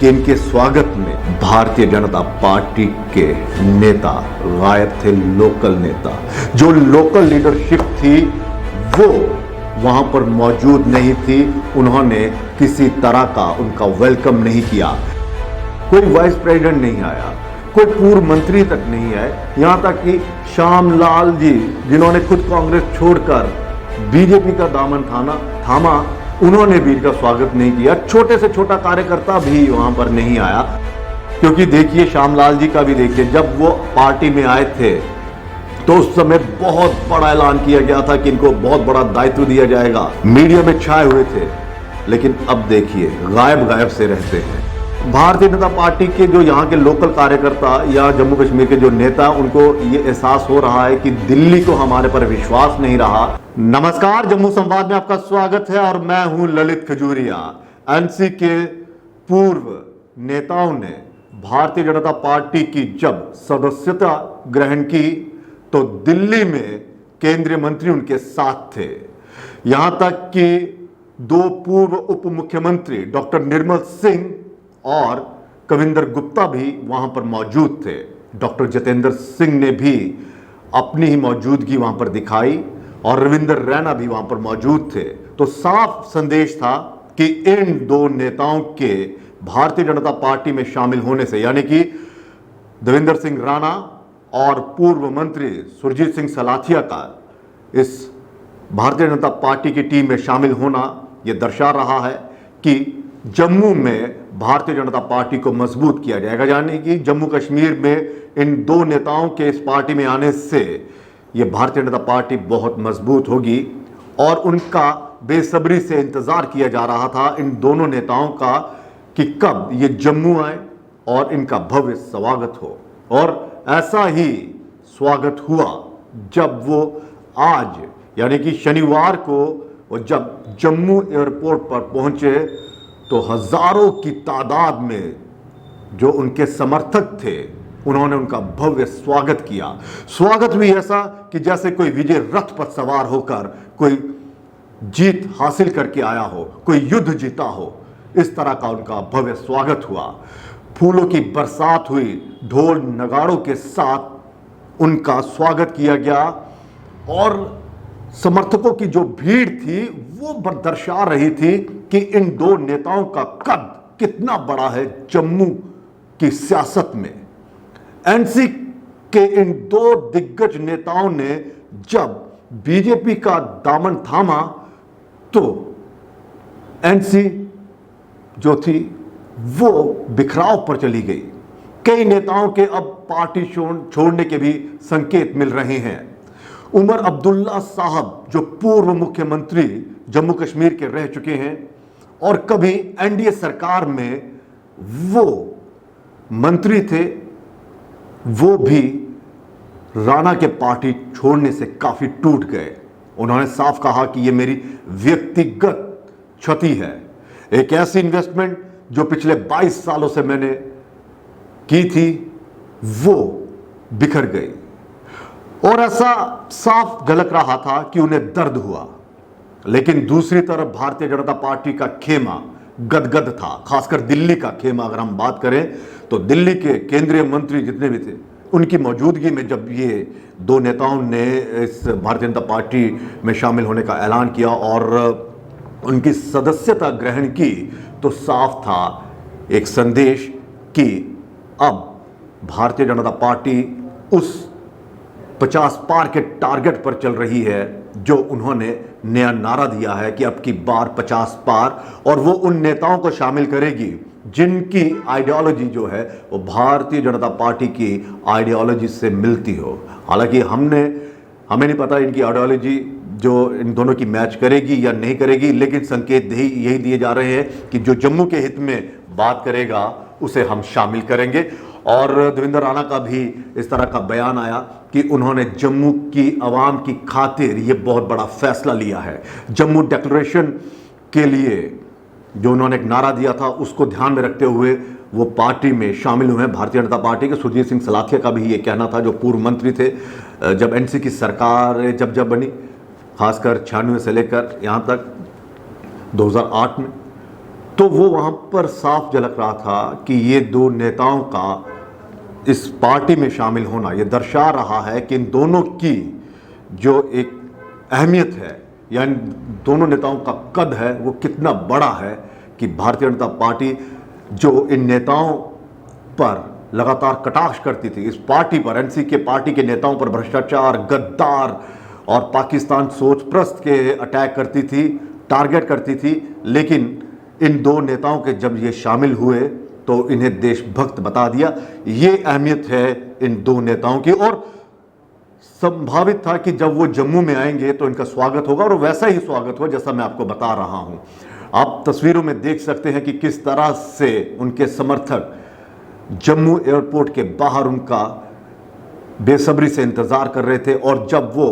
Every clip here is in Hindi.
कि इनके स्वागत में भारतीय जनता पार्टी के नेता गायब थे। लोकल नेता, जो लोकल लीडरशिप थी वो वहां पर मौजूद नहीं थी। उन्होंने किसी तरह का उनका वेलकम नहीं किया। कोई वाइस प्रेसिडेंट नहीं आया, कोई पूर्व मंत्री तक नहीं आए, यहां तक कि श्यामलाल जी जिन्होंने खुद कांग्रेस छोड़कर बीजेपी का दामन थामा, उन्होंने भी इनका स्वागत नहीं किया। छोटे से छोटा कार्यकर्ता भी वहां पर नहीं आया। क्योंकि देखिए, श्यामलाल जी का भी देखिए, जब वो पार्टी में आए थे तो उस समय बहुत बड़ा ऐलान किया गया था कि इनको बहुत बड़ा दायित्व दिया जाएगा, मीडिया में छाए हुए थे। लेकिन अब देखिए, गायब से रहते हैं। भारतीय जनता पार्टी के जो यहाँ के लोकल कार्यकर्ता या जम्मू कश्मीर के जो नेता, उनको ये एहसास हो रहा है कि दिल्ली को हमारे पर विश्वास नहीं रहा। नमस्कार, जम्मू संवाद में आपका स्वागत है और मैं हूं ललित खजूरिया। एनसी के पूर्व नेताओं ने भारतीय जनता पार्टी की जब सदस्यता ग्रहण की तो दिल्ली में केंद्रीय मंत्री उनके साथ थे। यहां तक कि दो पूर्व उप मुख्यमंत्री डॉक्टर निर्मल सिंह और कविंदर गुप्ता भी वहां पर मौजूद थे। डॉक्टर जितेंद्र सिंह ने भी अपनी ही मौजूदगी वहां पर दिखाई और रविंदर रैना भी वहां पर मौजूद थे। तो साफ संदेश था कि इन दो नेताओं के भारतीय जनता पार्टी में शामिल होने से, यानी कि देवेंद्र सिंह राणा और पूर्व मंत्री सुरजीत सिंह सलाथिया का इस भारतीय जनता पार्टी की टीम में शामिल होना यह दर्शा रहा है कि जम्मू में भारतीय जनता पार्टी को मजबूत किया जाएगा। यानी कि जम्मू कश्मीर में इन दो नेताओं के इस पार्टी में आने से यह भारतीय जनता पार्टी बहुत मजबूत होगी। और उनका बेसब्री से इंतजार किया जा रहा था इन दोनों नेताओं का कि कब ये जम्मू आए और इनका भव्य स्वागत हो। और ऐसा ही स्वागत हुआ जब वो आज यानी कि शनिवार को वो जब जम्मू एयरपोर्ट पर पहुंचे तो हजारों की तादाद में जो उनके समर्थक थे उन्होंने उनका भव्य स्वागत किया। स्वागत भी ऐसा कि जैसे कोई विजय रथ पर सवार होकर कोई जीत हासिल करके आया हो, कोई युद्ध जीता हो, इस तरह का उनका भव्य स्वागत हुआ। फूलों की बरसात हुई, ढोल नगाड़ों के साथ उनका स्वागत किया गया और समर्थकों की जो भीड़ थी वो दर्शा रही थी कि इन दो नेताओं का कद कितना बड़ा है जम्मू की सियासत में। एनसी के इन दो दिग्गज नेताओं ने जब बीजेपी का दामन थामा तो एनसी जो थी वो बिखराव पर चली गई। कई नेताओं के अब पार्टी छोड़ने के भी संकेत मिल रहे हैं। उमर अब्दुल्ला साहब जो पूर्व मुख्यमंत्री जम्मू कश्मीर के रह चुके हैं और कभी एनडीए सरकार में वो मंत्री थे, वो भी राणा के पार्टी छोड़ने से काफी टूट गए। उन्होंने साफ कहा कि ये मेरी व्यक्तिगत क्षति है। एक ऐसी इन्वेस्टमेंट जो पिछले 22 सालों से मैंने की थी वो बिखर गई। और ऐसा साफ झलक रहा था कि उन्हें दर्द हुआ। लेकिन दूसरी तरफ भारतीय जनता पार्टी का खेमा गदगद था, खासकर दिल्ली का खेमा। अगर हम बात करें तो दिल्ली के केंद्रीय मंत्री जितने भी थे उनकी मौजूदगी में जब ये दो नेताओं ने इस भारतीय जनता पार्टी में शामिल होने का ऐलान किया और उनकी सदस्यता ग्रहण की तो साफ था एक संदेश कि अब भारतीय जनता पार्टी उस 50 पार के टारगेट पर चल रही है जो उन्होंने नया नारा दिया है कि अब की बार 50 पार। और वो उन नेताओं को शामिल करेगी जिनकी आइडियोलॉजी जो है वो भारतीय जनता पार्टी की आइडियोलॉजी से मिलती हो। हालांकि हमें नहीं पता इनकी आइडियोलॉजी जो इन दोनों की मैच करेगी या नहीं करेगी, लेकिन संकेत यही दिए जा रहे हैं कि जो जम्मू के हित में बात करेगा उसे हम शामिल करेंगे। और देवेंद्र राणा का भी इस तरह का बयान आया कि उन्होंने जम्मू की आवाम की खातिर ये बहुत बड़ा फैसला लिया है। जम्मू डिक्लेरेशन के लिए जो उन्होंने एक नारा दिया था उसको ध्यान में रखते हुए वो पार्टी में शामिल हुए हैं। भारतीय जनता पार्टी के सुरजीत सिंह सलाथिया का भी ये कहना था, जो पूर्व मंत्री थे जब एनसी की सरकार जब बनी, खासकर 96 से लेकर यहाँ तक 2008 में। तो वो वहाँ पर साफ झलक रहा था कि ये दो नेताओं का इस पार्टी में शामिल होना ये दर्शा रहा है कि इन दोनों की जो एक अहमियत है या इन दोनों नेताओं का कद है वो कितना बड़ा है कि भारतीय जनता पार्टी जो इन नेताओं पर लगातार कटाक्ष करती थी, इस पार्टी पर, एनसी के पार्टी के नेताओं पर भ्रष्टाचार, गद्दार और पाकिस्तान सोचप्रस्त के अटैक करती थी, टारगेट करती थी, लेकिन इन दो नेताओं के जब ये शामिल हुए तो इन्हें देशभक्त बता दिया। ये अहमियत है इन दो नेताओं की और संभावित था कि जब वो जम्मू में आएंगे तो इनका स्वागत होगा और वैसा ही स्वागत हो जैसा मैं आपको बता रहा हूं। आप तस्वीरों में देख सकते हैं कि किस तरह से उनके समर्थक जम्मू एयरपोर्ट के बाहर उनका बेसब्री से इंतजार कर रहे थे और जब वो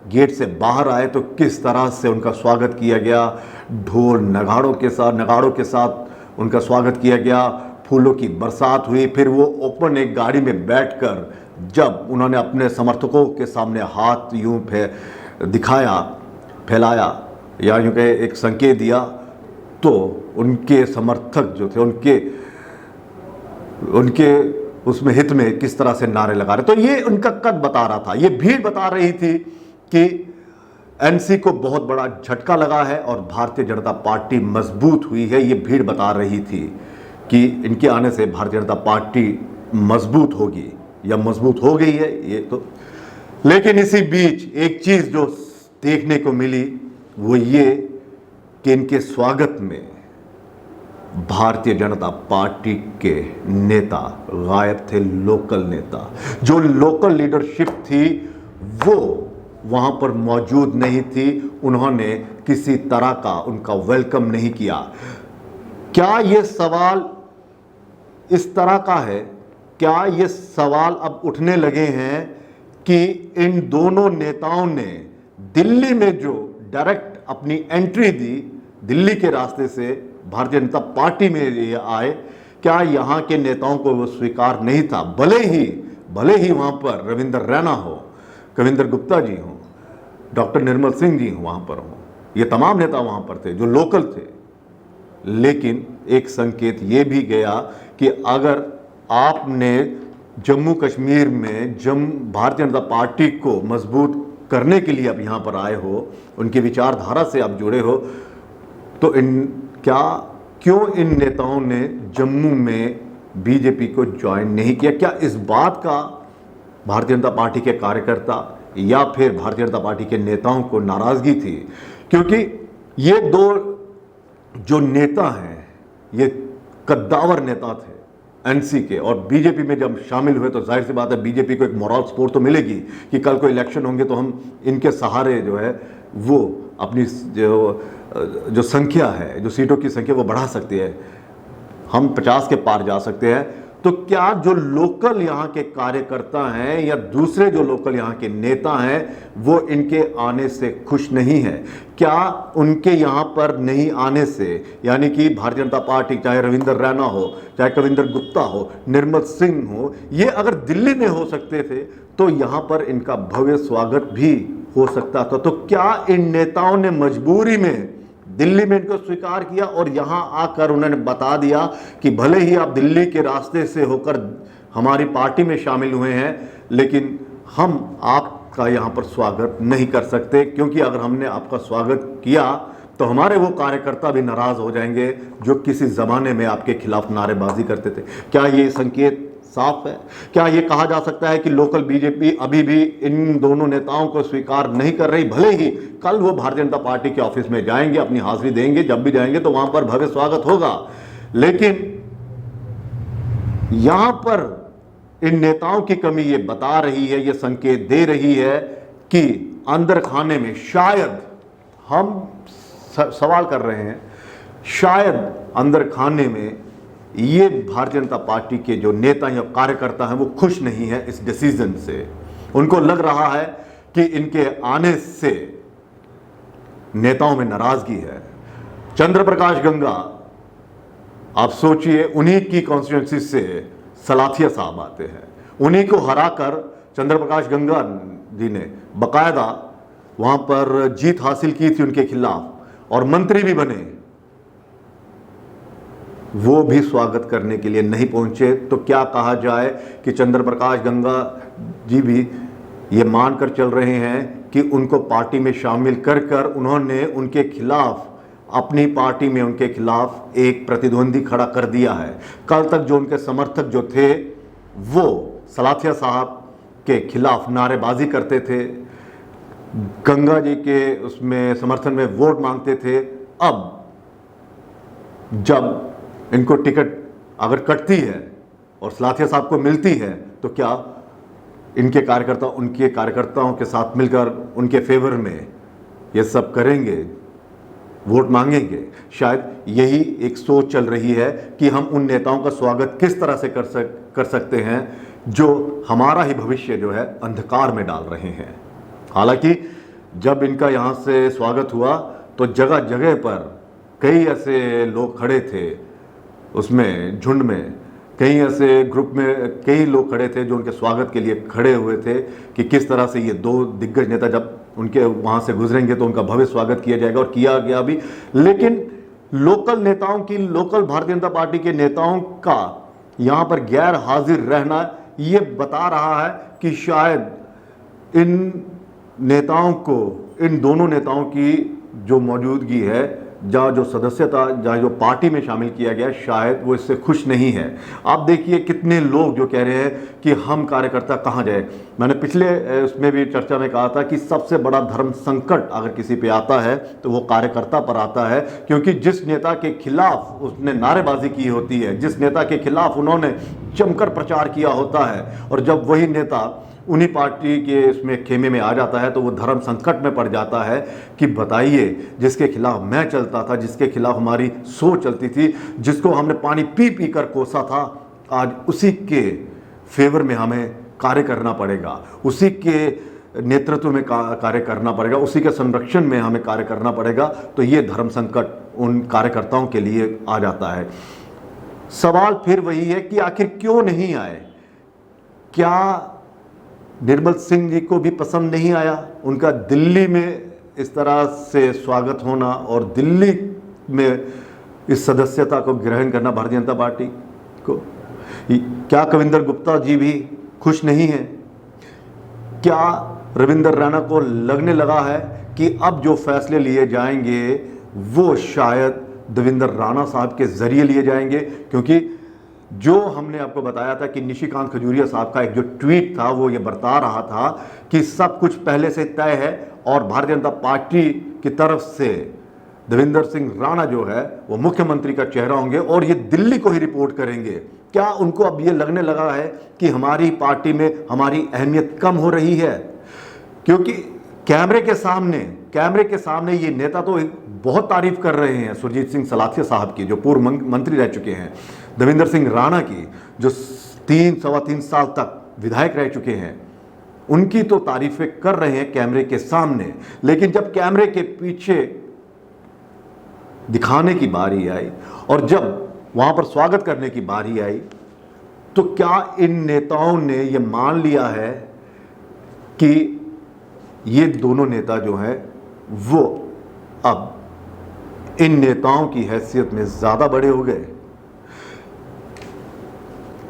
गेट से बाहर आए तो किस तरह से उनका स्वागत किया गया, ढोल नगाड़ों के साथ उनका स्वागत किया गया, फूलों की बरसात हुई। फिर वो ओपन एक गाड़ी में बैठकर जब उन्होंने अपने समर्थकों के सामने हाथ यूं फैलाया या यूं कहे एक संकेत दिया तो उनके समर्थक जो थे उनके उसमें हित में किस तरह से नारे लगा रहे। तो ये उनका कद बता रहा था, ये भीड़ बता रही थी कि एनसी को बहुत बड़ा झटका लगा है और भारतीय जनता पार्टी मजबूत हुई है। ये भीड़ बता रही थी कि इनके आने से भारतीय जनता पार्टी मजबूत होगी या मजबूत हो गई है ये तो। लेकिन इसी बीच एक चीज जो देखने को मिली वो ये कि इनके स्वागत में भारतीय जनता पार्टी के नेता गायब थे, लोकल नेता। जो लोकल लीडरशिप थी वो वहां पर मौजूद नहीं थी, उन्होंने किसी तरह का उनका वेलकम नहीं किया। क्या यह सवाल इस तरह का है, क्या ये सवाल अब उठने लगे हैं कि इन दोनों नेताओं ने दिल्ली में जो डायरेक्ट अपनी एंट्री दी, दिल्ली के रास्ते से भारतीय जनता पार्टी में ये आए, क्या यहाँ के नेताओं को वो स्वीकार नहीं था? भले ही वहाँ पर रविंद्र रैना हो, कविंदर गुप्ता जी हों, डॉक्टर निर्मल सिंह जी वहाँ पर हों, ये तमाम नेता वहाँ पर थे जो लोकल थे। लेकिन एक संकेत ये भी गया कि अगर आपने जम्मू कश्मीर में भारतीय जनता पार्टी को मजबूत करने के लिए आप यहाँ पर आए हो, उनकी विचारधारा से आप जुड़े हो, तो क्यों इन नेताओं ने जम्मू में बीजेपी को ज्वाइन नहीं किया? क्या इस बात का भारतीय जनता पार्टी के कार्यकर्ता या फिर भारतीय जनता पार्टी के नेताओं को नाराजगी थी? क्योंकि ये दो जो नेता हैं ये कद्दावर नेता थे एनसी के, और बीजेपी में जब शामिल हुए तो जाहिर सी बात है बीजेपी को एक मोरल सपोर्ट तो मिलेगी कि कल को इलेक्शन होंगे तो हम इनके सहारे जो है वो अपनी जो संख्या है, जो सीटों की संख्या वो बढ़ा सकती है, हम 50 के पार जा सकते हैं। तो क्या जो लोकल यहाँ के कार्यकर्ता हैं या दूसरे जो लोकल यहाँ के नेता हैं वो इनके आने से खुश नहीं है? क्या उनके यहाँ पर नहीं आने से, यानी कि भारतीय जनता पार्टी, चाहे रविंद्र रैना हो, चाहे कविंदर गुप्ता हो, निर्मल सिंह हो, ये अगर दिल्ली में हो सकते थे तो यहाँ पर इनका भव्य स्वागत भी हो सकता था। तो क्या इन नेताओं ने मजबूरी में दिल्ली में इनको स्वीकार किया और यहां आकर उन्होंने बता दिया कि भले ही आप दिल्ली के रास्ते से होकर हमारी पार्टी में शामिल हुए हैं, लेकिन हम आपका यहां पर स्वागत नहीं कर सकते, क्योंकि अगर हमने आपका स्वागत किया तो हमारे वो कार्यकर्ता भी नाराज हो जाएंगे जो किसी जमाने में आपके खिलाफ नारेबाजी करते थे। क्या ये संकेत साफ है? क्या ये कहा जा सकता है कि लोकल बीजेपी अभी भी इन दोनों नेताओं को स्वीकार नहीं कर रही? भले ही कल वो भारतीय जनता पार्टी के ऑफिस में जाएंगे, अपनी हाजिरी देंगे, जब भी जाएंगे तो वहां पर भव्य स्वागत होगा, लेकिन यहां पर इन नेताओं की कमी ये बता रही है, ये संकेत दे रही है कि अंदर खाने में शायद, हम सवाल कर रहे हैं, शायद अंदर खाने में ये भारतीय जनता पार्टी के जो नेता या कार्यकर्ता हैं वो खुश नहीं है इस डिसीजन से। उनको लग रहा है कि इनके आने से नेताओं में नाराजगी है। चंद्र प्रकाश गंगा, आप सोचिए, उन्हीं की कॉन्स्टिट्यूंसी से सलाथिया साहब आते हैं, उन्हीं को हराकर चंद्र प्रकाश गंगा जी ने बकायदा वहां पर जीत हासिल की थी उनके खिलाफ और मंत्री भी बने। वो भी स्वागत करने के लिए नहीं पहुंचे। तो क्या कहा जाए कि चंद्र प्रकाश गंगा जी भी ये मानकर चल रहे हैं कि उनको पार्टी में शामिल कर कर उन्होंने उनके खिलाफ, अपनी पार्टी में उनके खिलाफ एक प्रतिद्वंदी खड़ा कर दिया है। कल तक जो उनके समर्थक जो थे वो सलाथिया साहब के खिलाफ नारेबाजी करते थे, गंगा जी के उसमें समर्थन में वोट मांगते थे। अब जब इनको टिकट अगर कटती है और सलाथिया साहब को मिलती है तो क्या इनके कार्यकर्ता उनके कार्यकर्ताओं के साथ मिलकर उनके फेवर में ये सब करेंगे, वोट मांगेंगे? शायद यही एक सोच चल रही है कि हम उन नेताओं का स्वागत किस तरह से कर सकते हैं जो हमारा ही भविष्य जो है अंधकार में डाल रहे हैं। हालांकि जब इनका यहाँ से स्वागत हुआ तो जगह जगह पर कई ऐसे लोग खड़े थे, उसमें झुंड में कई ऐसे ग्रुप में कई लोग खड़े थे जो उनके स्वागत के लिए खड़े हुए थे कि किस तरह से ये दो दिग्गज नेता जब उनके वहाँ से गुजरेंगे तो उनका भव्य स्वागत किया जाएगा, और किया गया भी। लेकिन लोकल नेताओं की, लोकल भारतीय जनता पार्टी के नेताओं का यहाँ पर गैर हाजिर रहना ये बता रहा है कि शायद इन नेताओं को, इन दोनों नेताओं की जो मौजूदगी है, जहाँ जो सदस्यता, जहाँ जो पार्टी में शामिल किया गया, शायद वो इससे खुश नहीं है। आप देखिए कितने लोग जो कह रहे हैं कि हम कार्यकर्ता कहाँ जाए। मैंने पिछले उसमें भी चर्चा में कहा था कि सबसे बड़ा धर्म संकट अगर किसी पे आता है तो वो कार्यकर्ता पर आता है, क्योंकि जिस नेता के खिलाफ उसने नारेबाजी की होती है, जिस नेता के खिलाफ उन्होंने जमकर प्रचार किया होता है, और जब वही नेता उन्हीं पार्टी के इसमें खेमे में आ जाता है तो वो धर्म संकट में पड़ जाता है कि बताइए, जिसके खिलाफ मैं चलता था, जिसके खिलाफ हमारी सोच चलती थी, जिसको हमने पानी पी पी कर कोसा था, आज उसी के फेवर में हमें कार्य करना पड़ेगा, उसी के नेतृत्व में कार्य करना पड़ेगा, उसी के संरक्षण में हमें कार्य करना पड़ेगा। तो ये धर्म संकट उन कार्यकर्ताओं के लिए आ जाता है। सवाल फिर वही है कि आखिर क्यों नहीं आए? क्या निर्मल सिंह जी को भी पसंद नहीं आया उनका दिल्ली में इस तरह से स्वागत होना और दिल्ली में इस सदस्यता को ग्रहण करना भारतीय जनता पार्टी को? क्या कविंदर गुप्ता जी भी खुश नहीं हैं? क्या रविंदर रैना को लगने लगा है कि अब जो फैसले लिए जाएंगे वो शायद देवेंद्र राणा साहब के जरिए लिए जाएंगे? क्योंकि जो हमने आपको बताया था कि निशिकांत खजूरिया साहब का एक जो ट्वीट था वो ये बता रहा था कि सब कुछ पहले से तय है और भारतीय जनता पार्टी की तरफ से देवेंद्र सिंह राणा जो है वो मुख्यमंत्री का चेहरा होंगे और ये दिल्ली को ही रिपोर्ट करेंगे। क्या उनको अब ये लगने लगा है कि हमारी पार्टी में हमारी अहमियत कम हो रही है? क्योंकि कैमरे के सामने ये नेता तो बहुत तारीफ कर रहे हैं सुरजीत सिंह सलाथिया साहब की, जो पूर्व मंत्री रह चुके हैं, देवेंद्र सिंह राणा की, जो 3-3.25 साल तक विधायक रह चुके हैं, उनकी तो तारीफें कर रहे हैं कैमरे के सामने। लेकिन जब कैमरे के पीछे दिखाने की बारी आई और जब वहां पर स्वागत करने की बारी आई तो क्या इन नेताओं ने यह मान लिया है कि ये दोनों नेता जो हैं वो अब इन नेताओं की हैसियत में ज्यादा बड़े हो गए?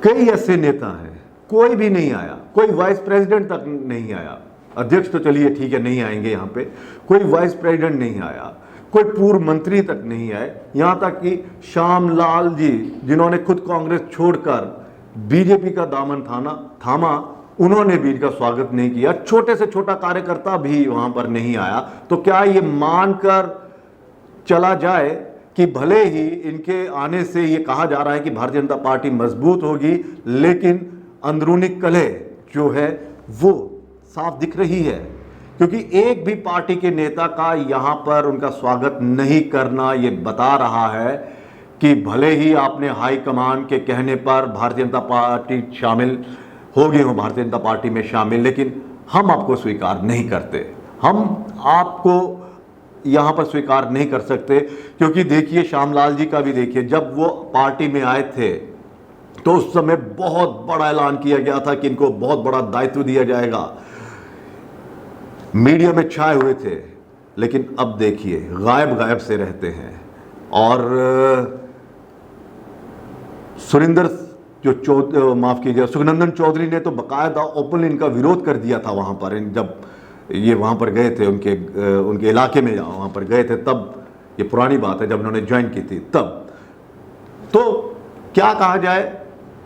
कई ऐसे नेता हैं, कोई भी नहीं आया, कोई वाइस प्रेसिडेंट तक नहीं आया। अध्यक्ष तो चलिए ठीक है नहीं आएंगे, यहां पे कोई वाइस प्रेसिडेंट नहीं आया, कोई पूर्व मंत्री तक नहीं आए, यहां तक कि श्यामलाल जी जिन्होंने खुद कांग्रेस छोड़कर बीजेपी का दामन थामा, उन्होंने भी इनका स्वागत नहीं किया। छोटे से छोटा कार्यकर्ता भी वहां पर नहीं आया। तो क्या ये मानकर चला जाए कि भले ही इनके आने से ये कहा जा रहा है कि भारतीय जनता पार्टी मजबूत होगी, लेकिन अंदरूनी कलह जो है वो साफ दिख रही है? क्योंकि एक भी पार्टी के नेता का यहां पर उनका स्वागत नहीं करना ये बता रहा है कि भले ही आपने हाईकमान के कहने पर भारतीय जनता पार्टी शामिल हो गए हो, भारतीय जनता पार्टी में शामिल, लेकिन हम आपको स्वीकार नहीं करते, हम आपको यहां पर स्वीकार नहीं कर सकते। क्योंकि देखिए श्यामलाल जी का भी देखिए, जब वो पार्टी में आए थे तो उस समय बहुत बड़ा ऐलान किया गया था कि इनको बहुत बड़ा दायित्व दिया जाएगा, मीडिया में छाए हुए थे। लेकिन अब देखिए गायब से रहते हैं और सुखनंदन चौधरी ने तो बाकायदा ओपन इनका विरोध कर दिया था वहाँ पर, जब ये वहाँ पर गए थे उनके इलाके में, वहाँ पर गए थे तब, ये पुरानी बात है जब उन्होंने ज्वाइन की थी तब। तो क्या कहा जाए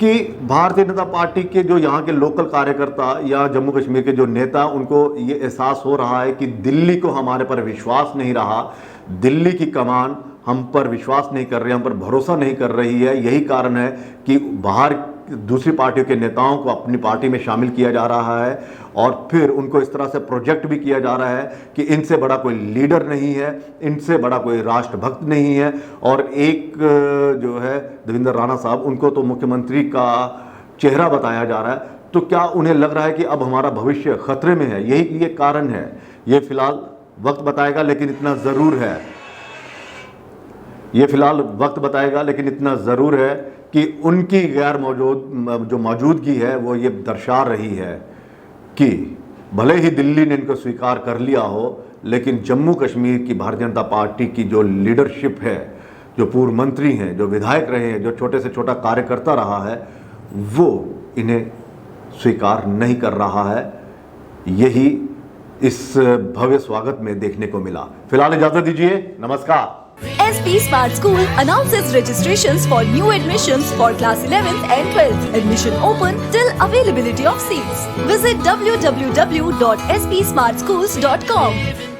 कि भारतीय जनता पार्टी के जो यहाँ के लोकल कार्यकर्ता या जम्मू कश्मीर के जो नेता, उनको ये एहसास हो रहा है कि दिल्ली को हमारे पर विश्वास नहीं रहा, दिल्ली की कमान हम पर विश्वास नहीं कर रही, हम पर भरोसा नहीं कर रही है। यही कारण है कि बाहर दूसरी पार्टियों के नेताओं को अपनी पार्टी में शामिल किया जा रहा है और फिर उनको इस तरह से प्रोजेक्ट भी किया जा रहा है कि इनसे बड़ा कोई लीडर नहीं है, इनसे बड़ा कोई राष्ट्रभक्त नहीं है। और एक जो है देवेंद्र राणा साहब, उनको तो मुख्यमंत्री का चेहरा बताया जा रहा है। तो क्या उन्हें लग रहा है कि अब हमारा भविष्य खतरे में है? यही ये कारण है। ये फिलहाल वक्त बताएगा, लेकिन इतना ज़रूर है, ये फिलहाल वक्त बताएगा, लेकिन इतना ज़रूर है कि उनकी गैर मौजूदगी है वो ये दर्शा रही है कि भले ही दिल्ली ने इनको स्वीकार कर लिया हो, लेकिन जम्मू कश्मीर की भारतीय जनता पार्टी की जो लीडरशिप है, जो पूर्व मंत्री हैं, जो विधायक रहे हैं, जो छोटे से छोटा कार्यकर्ता रहा है, वो इन्हें स्वीकार नहीं कर रहा है। यही इस भव्य स्वागत में देखने को मिला। फिलहाल इजाजत दीजिए, नमस्कार। SP Smart School announces registrations for new admissions for class 11th and 12th. Admission open till availability of seats. Visit www.spsmartschools.com.